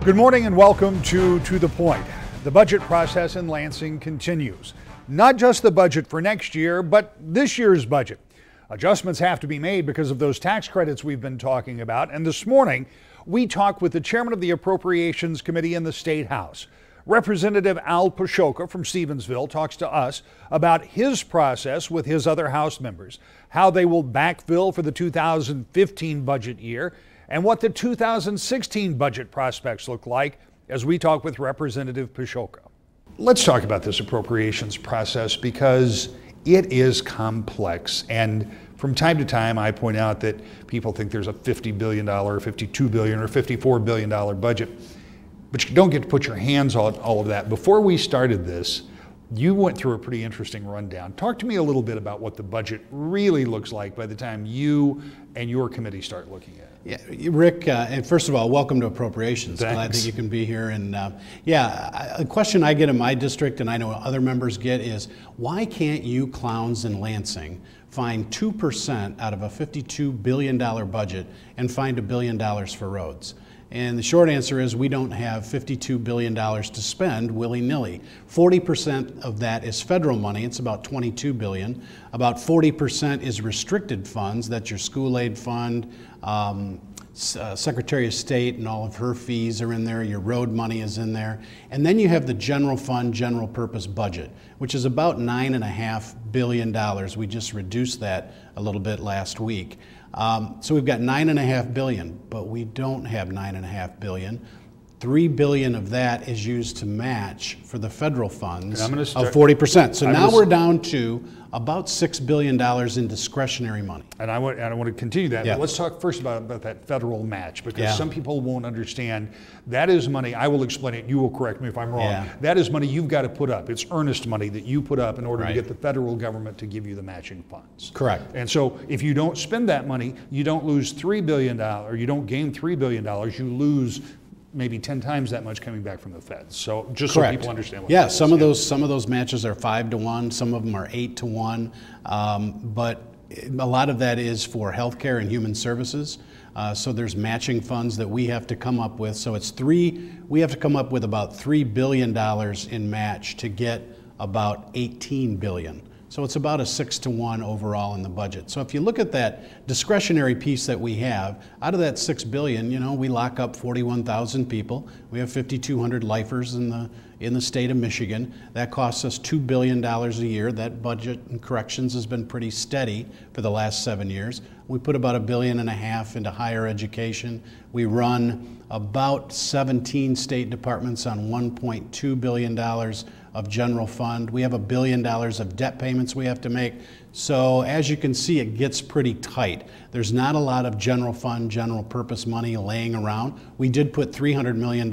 Good morning and welcome to the Point. The budget process in Lansing continues. Not just the budget for next year, but this year's budget. Adjustments have to be made because of those tax credits we've been talking about. And this morning, we talked with the chairman of the Appropriations Committee in the State House. Representative Pscholka from Stevensville talks to us about his process with his other House members, how they will backfill for the 2015 budget year, and what the 2016 budget prospects look like as we talk with Representative Pscholka. Let's talk about this appropriations process because it is complex. And from time to time, I point out that people think there's a $50 billion, $52 billion, or $54 billion budget, but you don't get to put your hands on all of that. Before we started this, you went through a pretty interesting rundown. Talk to me a little bit about what the budget really looks like by the time you and your committee start looking at it. Yeah, Rick, and first of all, welcome to Appropriations. Thanks. Glad that you can be here. And a question I get in my district, and I know other members get, is why can't you clowns in Lansing find 2% out of a $52 billion budget and find $1 billion for roads? And the short answer is we don't have $52 billion to spend willy-nilly. 40% of that is federal money. It's about $22 billion. About 40% is restricted funds. That's your school aid fund, Secretary of State and all of her fees are in there. Your road money is in there. And then you have the general fund, general purpose budget, which is about $9.5 billion. We just reduced that a little bit last week. So we've got $9.5 billion, but we don't have $9.5 billion. $3 billion of that is used to match for the federal funds of 40%. So now we're down to about $6 billion in discretionary money. And I want to continue that. Yeah. But let's talk first about that federal match, because some people won't understand. That is money, I will explain it, you will correct me if I'm wrong. Yeah. That is money you've got to put up. It's earnest money that you put up in order to get the federal government to give you the matching funds. Correct. And so if you don't spend that money, you don't lose $3 billion, or you don't gain $3 billion, you lose maybe 10 times that much coming back from the feds. So just so people understand what that is. Some of those matches are 5-to-1, some of them are 8-to-1, but a lot of that is for healthcare and human services. So there's matching funds that we have to come up with. So we have to come up with about $3 billion in match to get about $18 billion. So it's about a 6-to-1 overall in the budget. So if you look at that discretionary piece that we have, out of that $6 billion, we lock up 41,000 people. We have 5,200 lifers in the state of Michigan. That costs us $2 billion a year. That budget in corrections has been pretty steady for the last 7 years. We put about $1.5 billion into higher education. We run about 17 state departments on $1.2 billion of general fund. We have $1 billion of debt payments we have to make. So as you can see, it gets pretty tight. There's not a lot of general fund, general purpose money laying around. We did put $300 million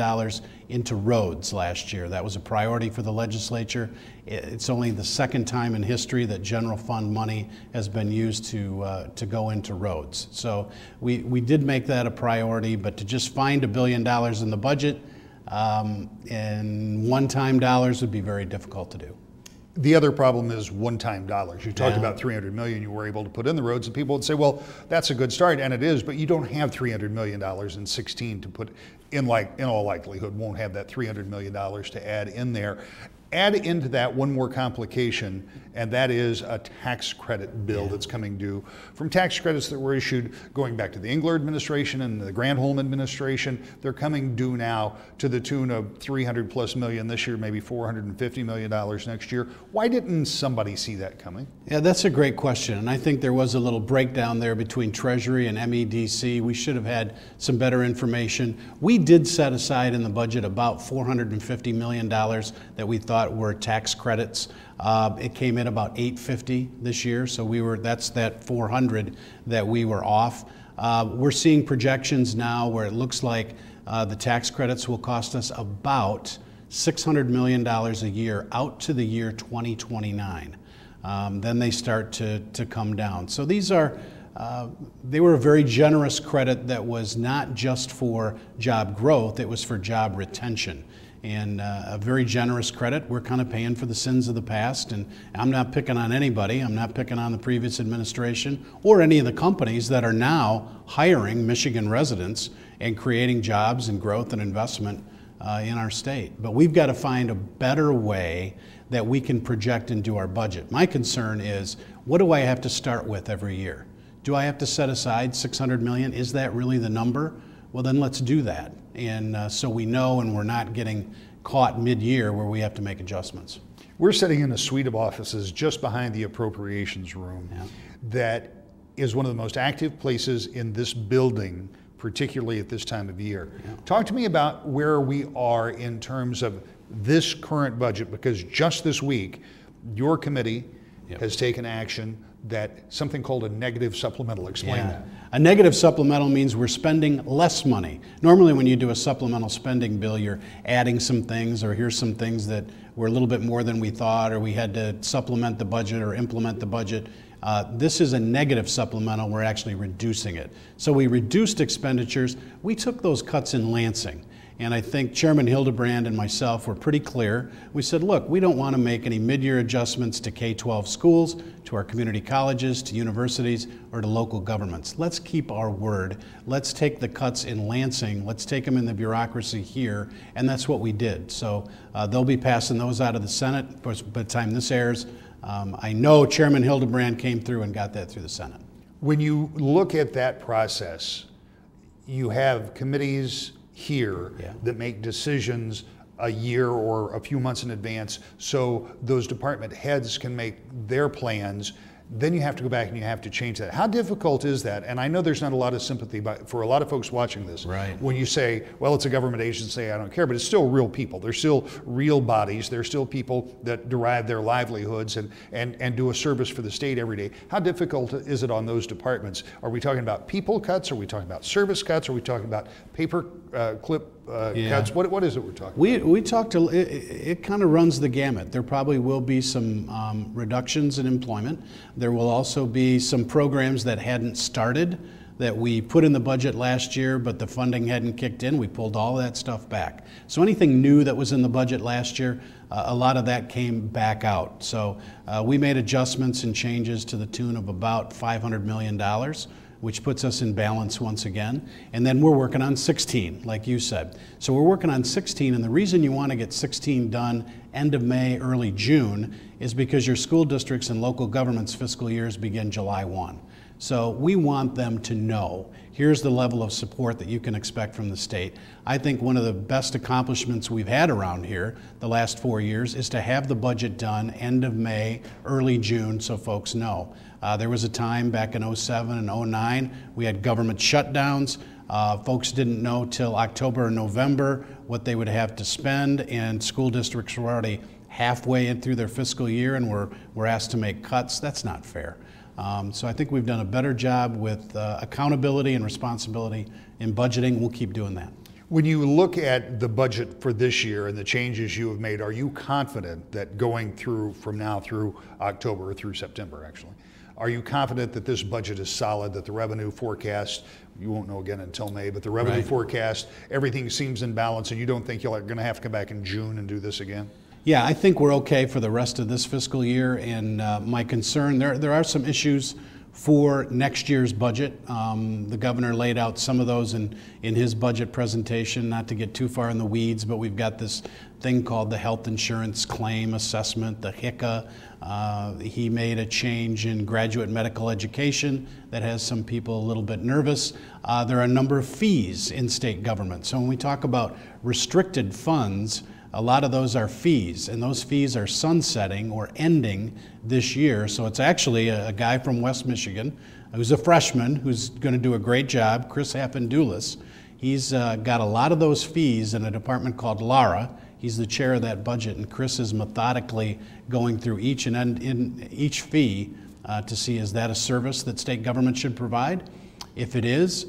into roads last year. That was a priority for the legislature. It's only the second time in history that general fund money has been used to go into roads. So we did make that a priority, but to just find $1 billion in the budget and one-time dollars would be very difficult to do. The other problem is one-time dollars. You talked about $300 million you were able to put in the roads, and people would say, well, that's a good start, and it is, but you don't have $300 million in 16 to put in, in all likelihood, won't have that $300 million to add in there. Add into that one more complication, and that is a tax credit bill that's coming due from tax credits that were issued going back to the Engler administration and the Granholm administration. They're coming due now to the tune of $300+ million this year, maybe $450 million next year. Why didn't somebody see that coming? Yeah, that's a great question, and I think there was a little breakdown there between Treasury and MEDC. We should have had some better information. We did set aside in the budget about $450 million that we thought were tax credits. It came in about $850 this year, so that's that 400 that we were off. We're seeing projections now where it looks like the tax credits will cost us about $600 million a year out to the year 2029. Then they start to come down. So these are they were a very generous credit that was not just for job growth, it was for job retention. and a very generous credit. We're kind of paying for the sins of the past, and I'm not picking on anybody. I'm not picking on the previous administration or any of the companies that are now hiring Michigan residents and creating jobs and growth and investment in our state. But we've got to find a better way that we can project and do our budget. My concern is, what do I have to start with every year? Do I have to set aside $600 million? Is that really the number? Well, then let's do that. And so we know, and we're not getting caught mid-year where we have to make adjustments. We're sitting in a suite of offices just behind the appropriations room that is one of the most active places in this building, particularly at this time of year. Talk to me about where we are in terms of this current budget, because just this week, your committee has taken action that something called a negative supplemental. Explain that. A negative supplemental means we're spending less money. Normally when you do a supplemental spending bill, you're adding some things, or here's some things that were a little bit more than we thought, or we had to supplement the budget or implement the budget. This is a negative supplemental. We're actually reducing it. So we reduced expenditures. We took those cuts in Lansing. And I think Chairman Hildebrand and myself were pretty clear. We said, look, we don't want to make any mid-year adjustments to K-12 schools, to our community colleges, to universities, or to local governments. Let's keep our word. Let's take the cuts in Lansing. Let's take them in the bureaucracy here. And that's what we did. So they'll be passing those out of the Senate. Of course, by the time this airs, I know Chairman Hildebrand came through and got that through the Senate. When you look at that process, you have committees here that make decisions a year or a few months in advance, so those department heads can make their plans. Then you have to go back and you have to change that. How difficult is that? And I know there's not a lot of sympathy for a lot of folks watching this. When you say, well, it's a government agency, I don't care, but it's still real people. They're still real bodies. They're still people that derive their livelihoods and do a service for the state every day. How difficult is it on those departments? Are we talking about people cuts? Are we talking about service cuts? Are we talking about paper clip cuts? What is it we're talking about? We talked to, it kind of runs the gamut. There probably will be some reductions in employment. There will also be some programs that hadn't started that we put in the budget last year, but the funding hadn't kicked in. We pulled all that stuff back. So anything new that was in the budget last year, a lot of that came back out. So we made adjustments and changes to the tune of about $500 million, which puts us in balance once again. And then we're working on 16, like you said. So we're working on 16, and the reason you want to get 16 done end of May, early June, is because your school districts and local governments' fiscal years begin July 1. So we want them to know, here's the level of support that you can expect from the state. I think one of the best accomplishments we've had around here the last 4 years is to have the budget done end of May, early June, so folks know. There was a time back in 07 and 09, we had government shutdowns. Folks didn't know till October or November what they would have to spend, and school districts were already halfway in through their fiscal year and were asked to make cuts. That's not fair. So I think we've done a better job with accountability and responsibility in budgeting. We'll keep doing that. When you look at the budget for this year and the changes you have made, are you confident that going through from now through October, or through September actually, are you confident that this budget is solid, that the revenue forecast, you won't know again until May, but the revenue forecast, everything seems in balance, and you don't think you're going to have to come back in June and do this again? Yeah, I think we're okay for the rest of this fiscal year, and my concern, there are some issues for next year's budget. The governor laid out some of those in his budget presentation, not to get too far in the weeds, but we've got this thing called the health insurance claim assessment, the HICA. He made a change in graduate medical education that has some people a little bit nervous. There are a number of fees in state government. So when we talk about restricted funds, a lot of those are fees, and those fees are sunsetting or ending this year. So it's actually a guy from West Michigan who's a freshman who's going to do a great job, Chris Haffendulis. He's got a lot of those fees in a department called LARA. He's the chair of that budget, and Chris is methodically going through each fee to see, is that a service that state government should provide? If it is,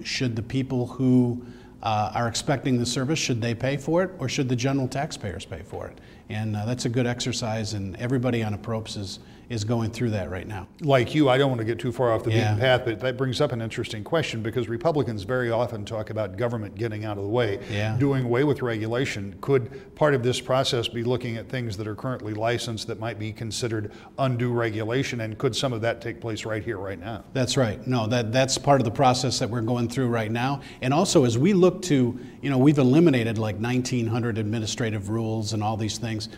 should the people who are expecting the service, should they pay for it, or should the general taxpayers pay for it? And that's a good exercise, and everybody on Approps is going through that right now. Like you, I don't want to get too far off the beaten path, but that brings up an interesting question, because Republicans very often talk about government getting out of the way, doing away with regulation. Could part of this process be looking at things that are currently licensed that might be considered undue regulation, and could some of that take place right here, right now? That's right. No, that's part of the process that we're going through right now. And also, as we look to, we've eliminated like 1,900 administrative rules and all these things.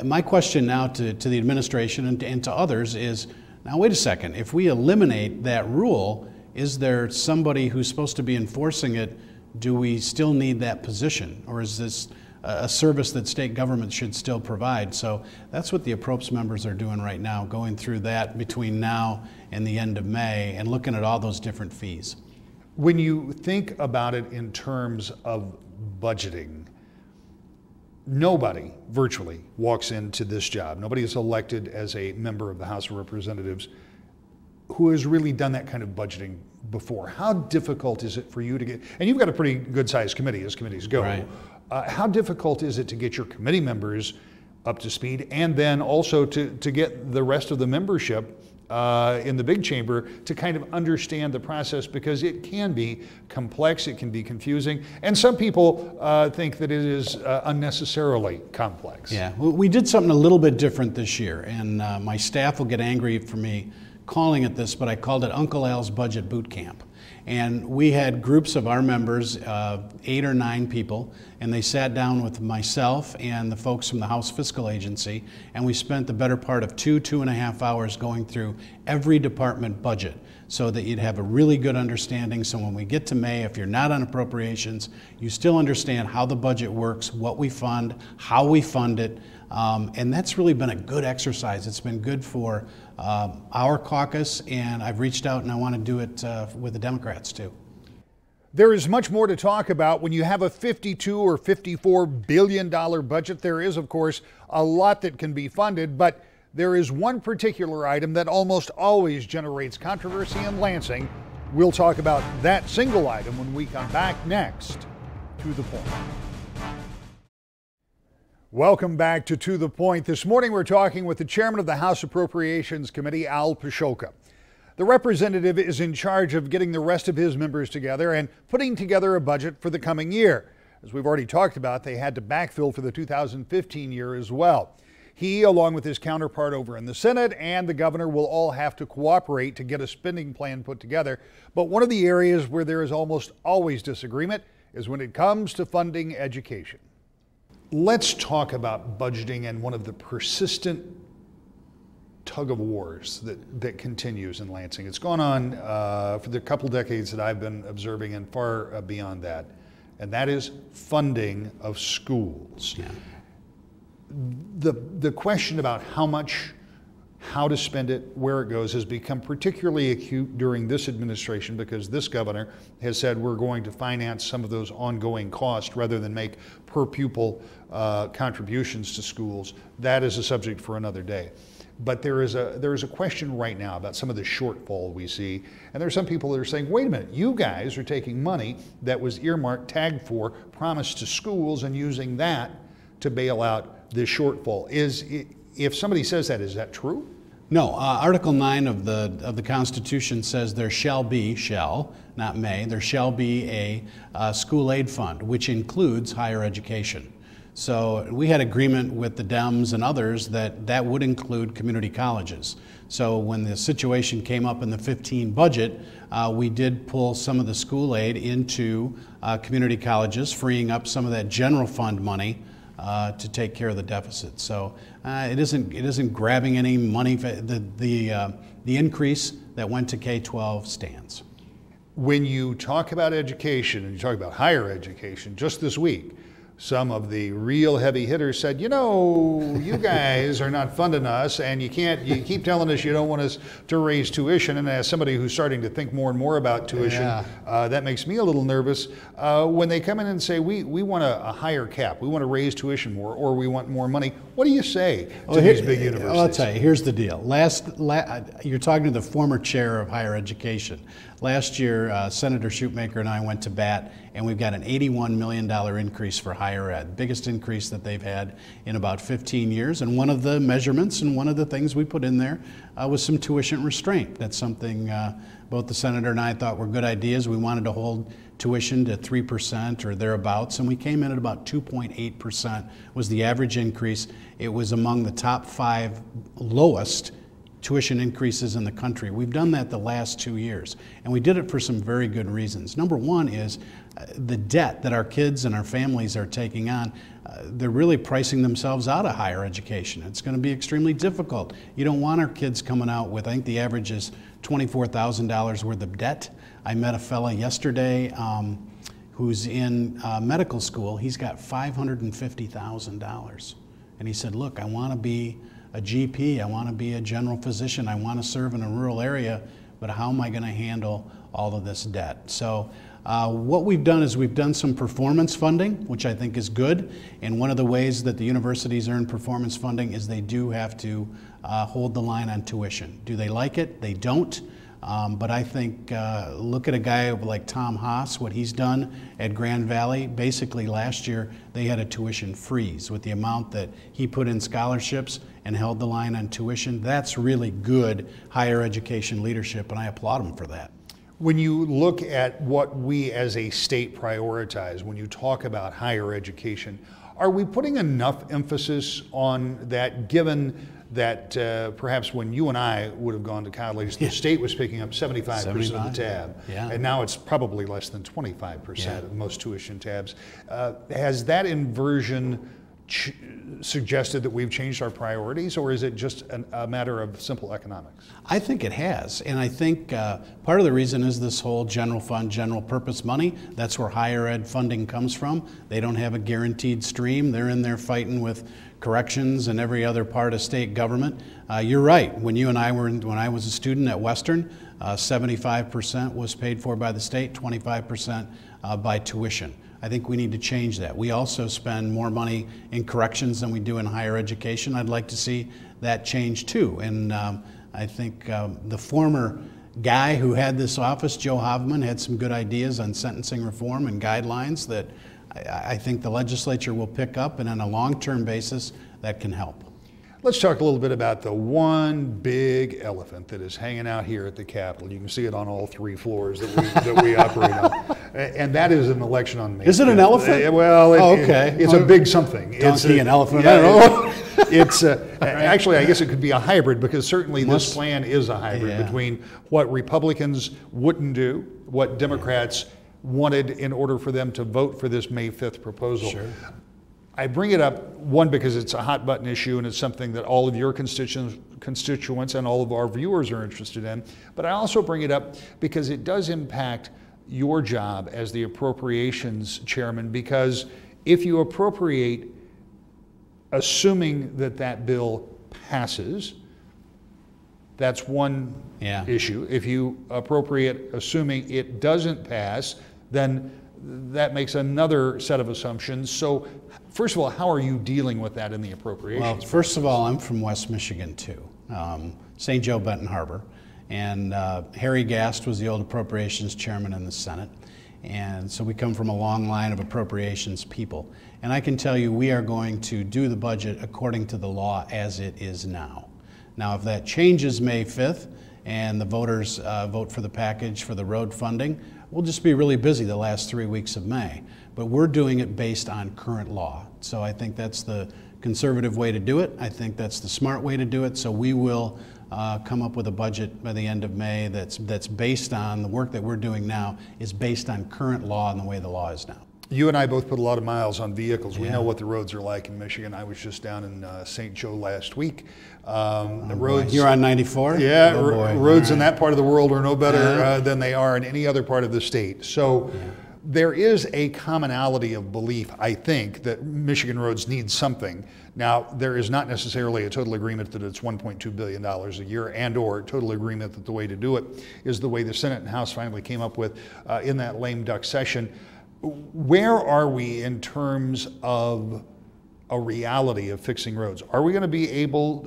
My question now to the administration and to others is, now wait a second, if we eliminate that rule, is there somebody who's supposed to be enforcing it? Do we still need that position? Or is this a service that state government should still provide? So that's what the Approps members are doing right now, going through that between now and the end of May and looking at all those different fees. When you think about it in terms of budgeting, nobody virtually walks into this job. Nobody is elected as a member of the House of Representatives who has really done that kind of budgeting before. How difficult is it for you to get, and you've got a pretty good sized committee as committees go. Right. How difficult is it to get your committee members up to speed, and then also to get the rest of the membership in the big chamber to kind of understand the process, because it can be complex, it can be confusing, and some people think that it is unnecessarily complex. Yeah, we did something a little bit different this year, and my staff will get angry for me calling it this, but I called it Uncle Al's Budget Boot Camp. And we had groups of our members, 8 or 9 people, and they sat down with myself and the folks from the House Fiscal Agency, and we spent the better part of 2.5 hours going through every department budget so that you'd have a really good understanding. So when we get to May, if you're not on appropriations, you still understand how the budget works, what we fund, how we fund it, and that's really been a good exercise. It's been good for our caucus, and I've reached out and I want to do it with the Democrats too. There is much more to talk about when you have a $52 or $54 billion budget. There is, of course, a lot that can be funded, but there is one particular item that almost always generates controversy in Lansing. We'll talk about that single item when we come back next to The Point. Welcome back to The Point. This morning we're talking with the chairman of the House Appropriations Committee, Al Pscholka. The representative is in charge of getting the rest of his members together and putting together a budget for the coming year. As we've already talked about, they had to backfill for the 2015 year as well. He, along with his counterpart over in the Senate, and the governor will all have to cooperate to get a spending plan put together. But one of the areas where there is almost always disagreement is when it comes to funding education. Let's talk about budgeting and one of the persistent tug of wars that continues in Lansing. It's gone on for the couple decades that I've been observing, and far beyond that, and that is funding of schools. Yeah. The question about how much, how to spend it, where it goes, has become particularly acute during this administration, because this governor has said we're going to finance some of those ongoing costs rather than make per pupil contributions to schools. That is a subject for another day. But there is a question right now about some of the shortfall we see, and there are some people that are saying, wait a minute, you guys are taking money that was earmarked, tagged for, promised to schools, and using that to bail out this shortfall. If somebody says that, is that true? No, Article 9 of the Constitution says there shall be, not may, there shall be a school aid fund, which includes higher education. So we had agreement with the Dems and others that would include community colleges. So when the situation came up in the 15 budget, we did pull some of the school aid into community colleges, freeing up some of that general fund money to take care of the deficit. So it isn't grabbing any money. The increase that went to K-12 stands. When you talk about education and you talk about higher education, just this week, some of the real heavy hitters said, you know, you guys are not funding us, and you keep telling us you don't want us to raise tuition. And as somebody who's starting to think more and more about tuition, that makes me a little nervous. When they come in and say, we want a higher cap, we want to raise tuition more, or we want more money, what do you say to these big universities? I'll tell you, here's the deal. You're talking to the former chair of higher education. Last year, Senator Shoemaker and I went to bat, and we've got an $81 million increase for higher ed, biggest increase that they've had in about 15 years. And one of the measurements and one of the things we put in there was some tuition restraint. That's something both the senator and I thought were good ideas. We wanted to hold tuition to 3% or thereabouts, and we came in at about 2.8% was the average increase. It was among the top 5 lowest tuition increases in the country. We've done that the last 2 years, and we did it for some very good reasons. Number one is the debt that our kids and our families are taking on. They're really pricing themselves out of higher education. It's going to be extremely difficult. You don't want our kids coming out with, I think the average is $24,000 worth of debt. I met a fella yesterday who's in medical school. He's got $550,000. And he said, look, I want to be a GP, I want to be a general physician, I want to serve in a rural area, but how am I going to handle all of this debt? So what we've done is we've done some performance funding, which I think is good. And one of the ways that the universities earn performance funding is they do have to hold the line on tuition. Do they like it? They don't. But I think, look at a guy like Tom Haas, what he's done at Grand Valley. Basically last year they had a tuition freeze with the amount that he put in scholarships and held the line on tuition. That's really good higher education leadership, and I applaud him for that. When you look at what we as a state prioritize, when you talk about higher education, are we putting enough emphasis on that, given that perhaps when you and I would have gone to college, the state was picking up 75% of the tab, and now it's probably less than 25% of most tuition tabs. Has that inversion suggested that we've changed our priorities, or is it just a matter of simple economics? I think it has, and I think part of the reason is this whole general fund, general purpose money. That's where higher ed funding comes from. They don't have a guaranteed stream. They're in there fighting with corrections and every other part of state government. You're right. When you and I were, when I was a student at Western, 75% was paid for by the state, 25% by tuition. I think we need to change that. We also spend more money in corrections than we do in higher education. I'd like to see that change too. And I think the former guy who had this office, Joe Hovman, had some good ideas on sentencing reform and guidelines that I think the legislature will pick up, and on a long-term basis, that can help. Let's talk a little bit about the one big elephant that is hanging out here at the Capitol. You can see it on all 3 floors that we operate on. And that is an election on May 5th. Is it an elephant? Well, it's a big something. Donkey and elephant, I don't know. It's actually, I guess it could be a hybrid, because certainly this plan is a hybrid between what Republicans wouldn't do, what Democrats wanted in order for them to vote for this May 5th proposal. Sure. I bring it up, one, because it's a hot button issue and it's something that all of your constituents and all of our viewers are interested in, but I also bring it up because it does impact your job as the appropriations chairman, because if you appropriate assuming that that bill passes, that's one issue. If you appropriate assuming it doesn't pass, then that makes another set of assumptions. So first of all, how are you dealing with that in the appropriations? Well, first of all, I'm from West Michigan too, St. Joe, Benton Harbor. And Harry Gast was the old appropriations chairman in the Senate. And so we come from a long line of appropriations people. And I can tell you we are going to do the budget according to the law as it is now. Now, if that changes May 5th and the voters vote for the package for the road funding, we'll just be really busy the last 3 weeks of May. But we're doing it based on current law. So I think that's the conservative way to do it. I think that's the smart way to do it. So we will come up with a budget by the end of May that's based on the work that we're doing now is based on current law and the way the law is now. You and I both put a lot of miles on vehicles. We know what the roads are like in Michigan. I was just down in St. Joe last week. The roads. You're on 94? Yeah, roads in that part of the world are no better than they are in any other part of the state. So there is a commonality of belief, I think, that Michigan roads need something. Now, there is not necessarily a total agreement that it's $1.2 billion a year, and or total agreement that the way to do it is the way the Senate and House finally came up with in that lame duck session. Where are we in terms of a reality of fixing roads. Are we going to be able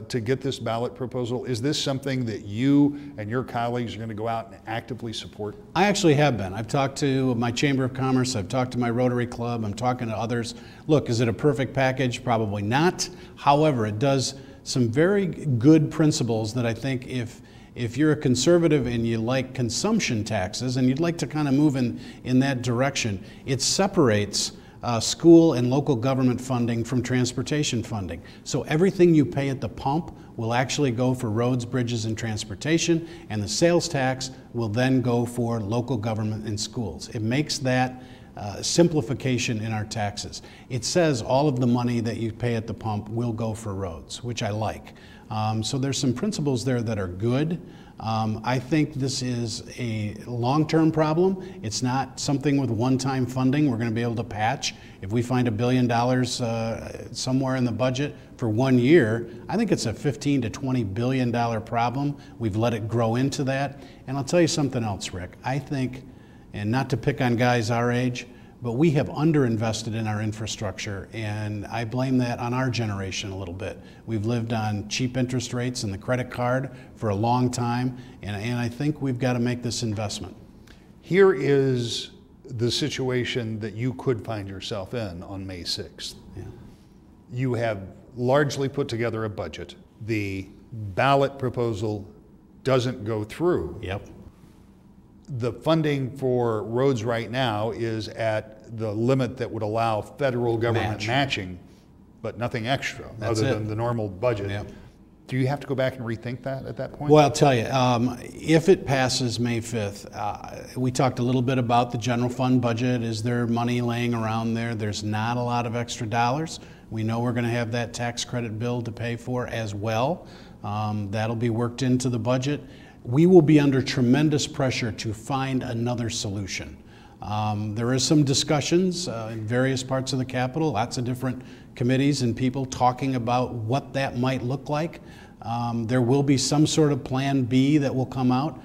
to get this ballot proposal? Is this something that you and your colleagues are going to go out and actively support? I actually have been. I've talked to my Chamber of Commerce, I've talked to my Rotary Club, I'm talking to others. Look, is it a perfect package? Probably not. However, it does some very good principles that I think if you're a conservative and you like consumption taxes and you'd like to kind of move in that direction, it separates school and local government funding from transportation funding. So everything you pay at the pump will actually go for roads, bridges, and transportation, and the sales tax will then go for local government and schools. It makes that simplification in our taxes. It says all of the money that you pay at the pump will go for roads, which I like. So there's some principles there that are good. I think this is a long-term problem. It's not something with one-time funding we're going to be able to patch. If we find $1 billion somewhere in the budget for 1 year, I think it's a $15 to $20 billion problem. We've let it grow into that. And I'll tell you something else, Rick. I think, and not to pick on guys our age, but we have underinvested in our infrastructure, and I blame that on our generation a little bit. We've lived on cheap interest rates and the credit card for a long time, and I think we've got to make this investment. Here is the situation that you could find yourself in on May 6th. Yeah. You have largely put together a budget. The ballot proposal doesn't go through. Yep. The funding for roads right now is at the limit that would allow federal government matching, but nothing extra other than the normal budget. Yep. Do you have to go back and rethink that at that point? Well, I'll tell you, if it passes May 5th, we talked a little bit about the general fund budget. Is there money laying around there? There's not a lot of extra dollars. We know we're going to have that tax credit bill to pay for as well. That'll be worked into the budget. We will be under tremendous pressure to find another solution. There is some discussions in various parts of the Capitol, lots of different committees and people talking about what that might look like. There will be some sort of plan B that will come out.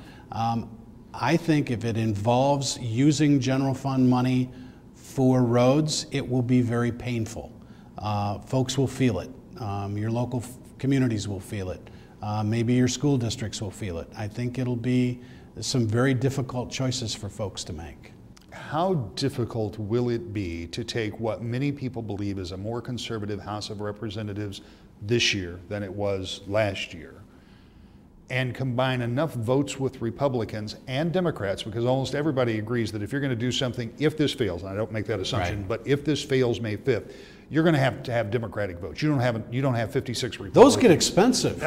I think if it involves using general fund money for roads, it will be very painful. Folks will feel it. Your local communities will feel it. Maybe your school districts will feel it. I think it'll be some very difficult choices for folks to make. How difficult will it be to take what many people believe is a more conservative House of Representatives this year than it was last year, and combine enough votes with Republicans and Democrats, because almost everybody agrees that if you're going to do something, if this fails, and I don't make that assumption, right, but if this fails May 5th, you're going to have Democratic votes. You don't have 56 Republicans. Those get expensive.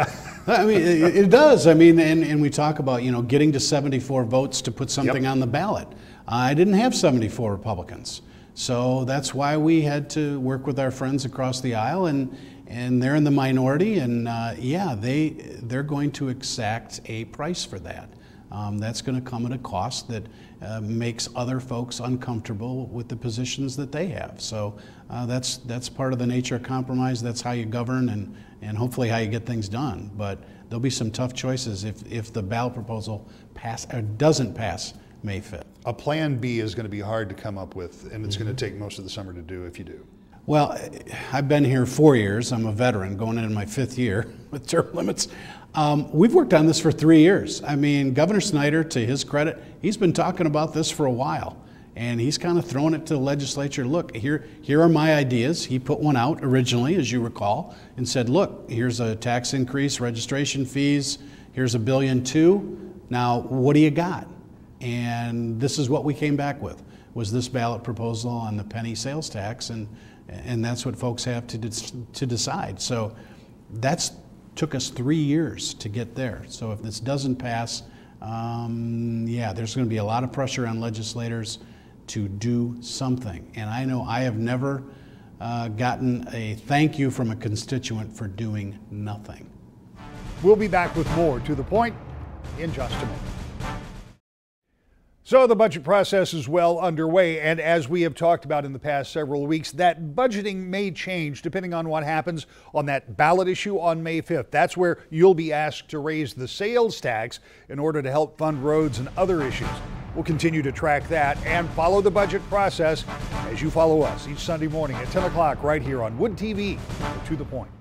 I mean, it does. I mean, and we talk about, you know, getting to 74 votes to put something on the ballot. I didn't have 74 Republicans. So that's why we had to work with our friends across the aisle, and they're in the minority, and yeah, they're going to exact a price for that. That's going to come at a cost that makes other folks uncomfortable with the positions that they have. So that's part of the nature of compromise. That's how you govern, and hopefully how you get things done. But there'll be some tough choices if the ballot proposal doesn't pass May 5th. A plan B is going to be hard to come up with, and it's going to take most of the summer to do if you do. Well, I've been here 4 years. I'm a veteran going into my 5th year with term limits. We've worked on this for 3 years. I mean, Governor Snyder, to his credit, he's been talking about this for a while, and he's kind of throwing it to the legislature. Look, here are my ideas. He put one out originally, as you recall, and said, look, here's a tax increase, registration fees, here's $1.2 billion. Now, what do you got? And this is what we came back with, was this ballot proposal on the penny sales tax, and that's what folks have to decide. So that's took us 3 years to get there. So if this doesn't pass, yeah, there's going to be a lot of pressure on legislators to do something. And I know I have never gotten a thank you from a constituent for doing nothing. We'll be back with more To the Point in just a moment. So the budget process is well underway, and as we have talked about in the past several weeks, that budgeting may change depending on what happens on that ballot issue on May 5th. That's where you'll be asked to raise the sales tax in order to help fund roads and other issues. We'll continue to track that and follow the budget process as you follow us each Sunday morning at 10 o'clock right here on Wood TV. To the Point.